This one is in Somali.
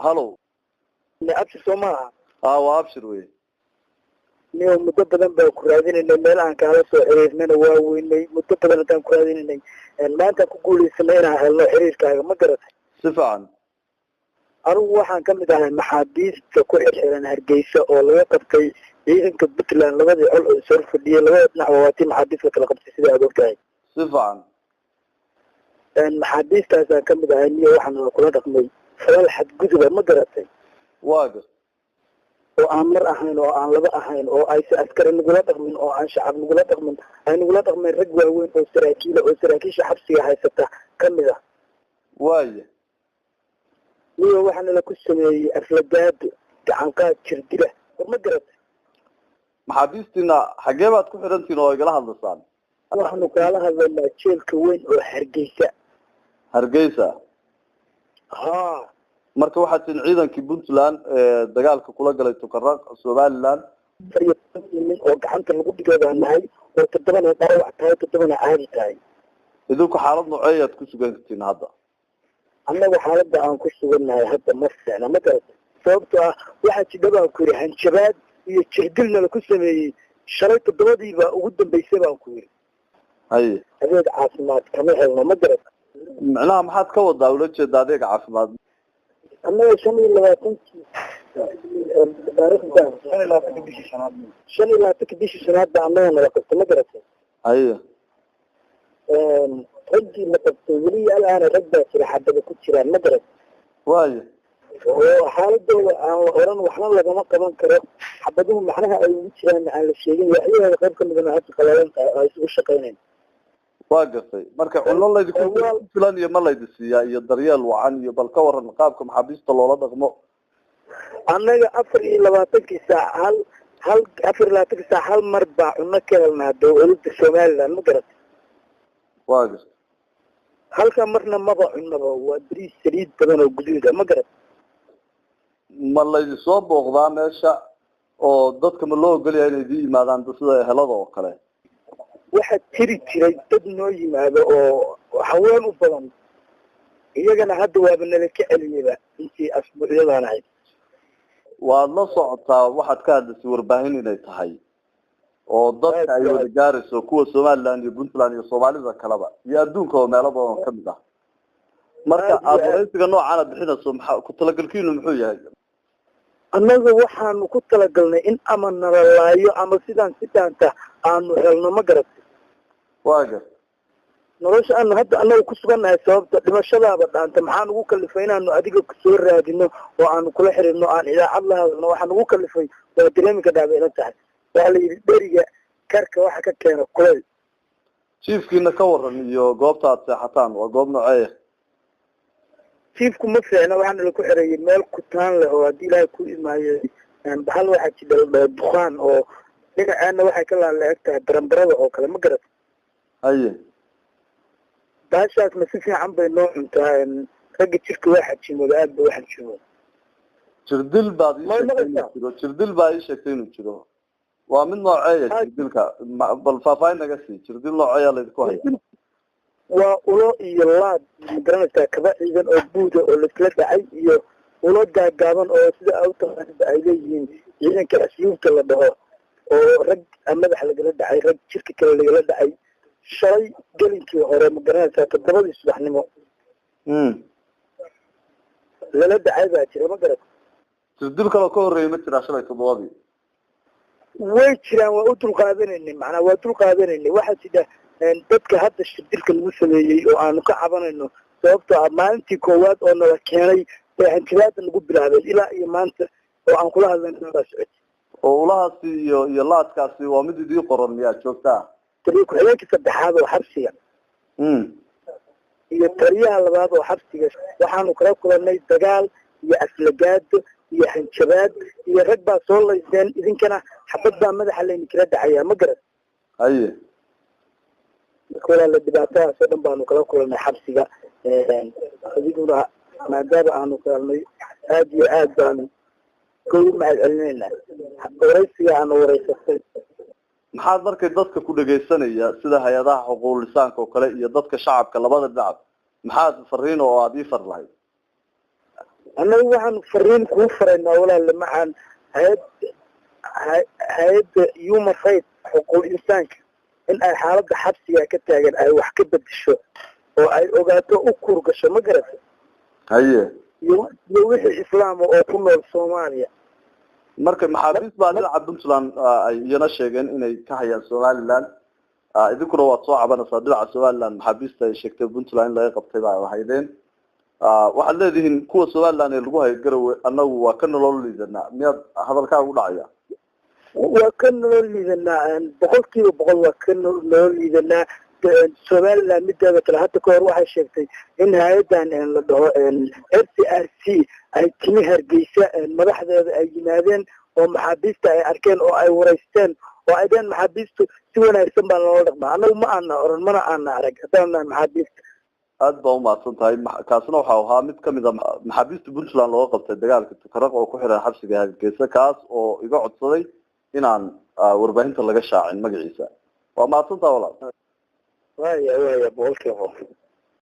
هلو أبشر سوما وابشر وي نيو مدبدن بكرادين إن ميل عن كهذا سو من واوين مدبدن كان كرادين إن ما أنت كقولي سمينا الله حرير كهذا ما قرأت سفعا أروح عن كم ده المحاديث تكون حرنا هرجيسة أو لو قبتي إذا كنت لان لبدي على صرف دي لو نحواتي محاديث لك لقبتي سيدا هذول كاي سفعا المحاديث تاسع كم ده نيو وحنا كنا رقمي فلا حد جزء ما قرأت واقف oo aan mar ahayn oo aan laba ahayn oo ay askari nagula dhaqmin oo aan shacab nagula dhaqmin ay nagula dhaqmin rag waaweyn oo saraakiisha xabsiga haysata kamid ah waaye niyo waxaan la ku sameeyay aflagaad gacan qaad jirdila ma garat maxaabiistina xagee baad ku xirantiin oo igala hadlasaan waxaanu kala hadlaynaa jeelka weyn oo hargeysa haa marka waxaad tin ciidankii Puntland dagaalka kula galay Tukaraq Somaliland min oo gacanta lagu dhiganahay oo todobana dhaawac tahay todobana caadi tahay idinku xaalad noocee aad ku sugantiin hadda annaga xaaladda aan ku sugannahay hadda ma fiicna ma garata sababtoo ah waxaa jidhabaan ku yidhi hanjabaad iyo jirdilna laku sameeyey shalay todobadiiba ugu dambaysay baan ku yidhi haye adeeg caafimaad kama helno ma garata macnaha maxaad ka wadaa ula jeeda adeeg caafimaad annaga 25 bishii shanaad baa annaga nala qabtay ma garatay haye raggii la qabtay weli alaana rag baa jira xabada ku jiraan ma garatay waaye oo xaaladooda aan la oran waxna lagama qaban karo xabaduhu macnaha ay ugu jiraan aan la sheegin waxyaha qayb ka midna hadda qalaalan ay isugu shaqeynayaan waa gartay marka cunno laydinku filan iyo ma laydi siiyaa iyo daryeel wacan iyo bal ka waran qaabka maxaabiista loola dhaqmo annaga 24 saac hal 24 saac hal mar baa cunno ka helnaa dowladda Somaliland ma garatay waa gartay halka marna maba cunnaba waa bariis saliid badan oo guduuda ma garatay ma laydi soo booqdaa meesha oo dadka ma loo ogol yahay inay idin yimaadaan sida helada oo kale waxaa tiri jiray dad noo yimaado oo haween u badan iyagana hadda waaba nala ka celiyaba intii asbuucyadan ahayd waad la socotaa waxaad ka hadlaysay warbaahin inay tahay oo dadka ay wada gaarayso kuwa Somaliland iyo Puntland iyo Soomaalida kalaba iyo adduunka oo meelo badan ka mid ah marka aad waraysiga noocan aad bixinayso maxaa ku talagalkiinu muxuu yahay annaga waxaanu ku talagalnay in ama nala laayo ama sidaanta aanu helno ma garatay waaga nolosha aan hadda annaga ku sugannahay sababta dhimashadaaba dhaanta maxaan ugu kalifay inaanu adiga soo raadino oo aanu kula xiriirno aan idaacad la hadalno waxaan ugu kalifay waa dareemika dhaabeena tahay waxaa la yidhi dheriga karka waxa ka keena kuleyl jiifkiina ka waran iyo goobta aad seexataan waa goob noocee jiifku ma fiicna waxaana laku xereeyay meel kutaan leh oo haddii ilaahay ku imaayey bahal waxaa jidha dukhaan oo dhinaceena waxay ka laala eg tahay baranbarada oo kale ma garat haye baashaasna si fiican bay noo cuntaa ragga jirka waa xajimooda aad ba waxajimooda jirdil baad jirdil baa ii sheegtay inuu jiro waa mid nooceeya jirdilka bal faahfaahin naga sii jirdil nooceeya laydinku haya waa ulo iyo laad magaranaysaa kaba ciidan oo buuda oo laisla dhacay iyo ulo gaagaaban oo sida awtaqaanida ay leeyihiin ciidanka asluubta la dhaho oo rag madaxa lagala dhacay rag jirka kale lagala dhacay shalay gelinkii hore magaranaysaa 7 subaxnimo lala dhacay baa jira ma garat jirdil kaloo ka horreeyay ma jiraa shalay 7 way jiraan waa u dulqaadanaynay macnaa waa dulqaadanaynay waxaa jira dadka hadda shirdirka lagu sameeyey oo aanu ka cabanayno sababtoo ah maalintii koowaad oo nala keenay ee hanjabaada lagu bilaabay ilaa iyo maanta oo aan kula hadlayno baa socotay oo ulahaasi iyo laadkaasi waa mid idii qoran miyaa joogtaa tariiq ku-xigeenka saddexaad oo xabsiga iyo taliyaha labaad oo xabsiga waxaanu kala kulannay dagaal iyo aflagaado iyo hanjabaad iyo rag baa soo layseen idinkana xabad baa madaxa layni kala dhacayaa ma garat haye marka walaala dhibaatadaas oo dhan baanu kala kulannay xabsiga adiguna maadaama aanu kalnay aad iyo aad baanu kow mahad celinaynaa waraysiga aanu waraysatay maxaad markay dadka ku dhagaysanaya sida hay-adaha xuquuqul insaanka oo kale iyo dadka shacabka labada dhinac maxaad fariin oo aad ii far lahayd annaga waxaan fariin kuu faraynaa walaale macaan hay-adda human rights xuquuq insaanka in ay xaaladda xabsiga ka taagan ay wax ka bedesho oo ay ogaato u kurgasho ma garata haye iyo wixii islaama oo ku nool Soomaaliya marka maxaabiis baa dhinaca Puntland ay iyana sheegeen inay ka hayaan Somaliland idinkuna waad soo cabanaysaa dhinaca Somaliland maxaabiista ay sheegtay Puntland in laga qabtay baa haydeen waxaad leedihiin kuwa Somaliland ee lagu hayo Garowe annagu waa ka nolol liidanaa miyaad hadalkaa ugu dhacaya waa ka nolol liidanaa boqolkiiba boqol waa ka nolol liidanaa Somaliland mideeda kale hadda ka hor waxay sheegtay in hay'adan la dhaho RCRC ay timi Hargeysa madaxdeeda ay yimaadeen oo maxaabiista ay arkeen oo ay wareysteen oo ay dhan maxaabiistu si wanaagsan baa loo dhaqmaa anagu ma aana oran mana aana arag hadaan maxaabiista aad baa u mahadsan tahay kaasna waxa ahaa mid kamid ah maxaabiista Puntland loo qabtay dagaalka Tukaraq oo ku xiran xabsiga Hargeysa kaas oo iga codsaday inaan warbaahinta laga shaacin magaciisa waa mahadsan tahay walaal وايا boqolkiiba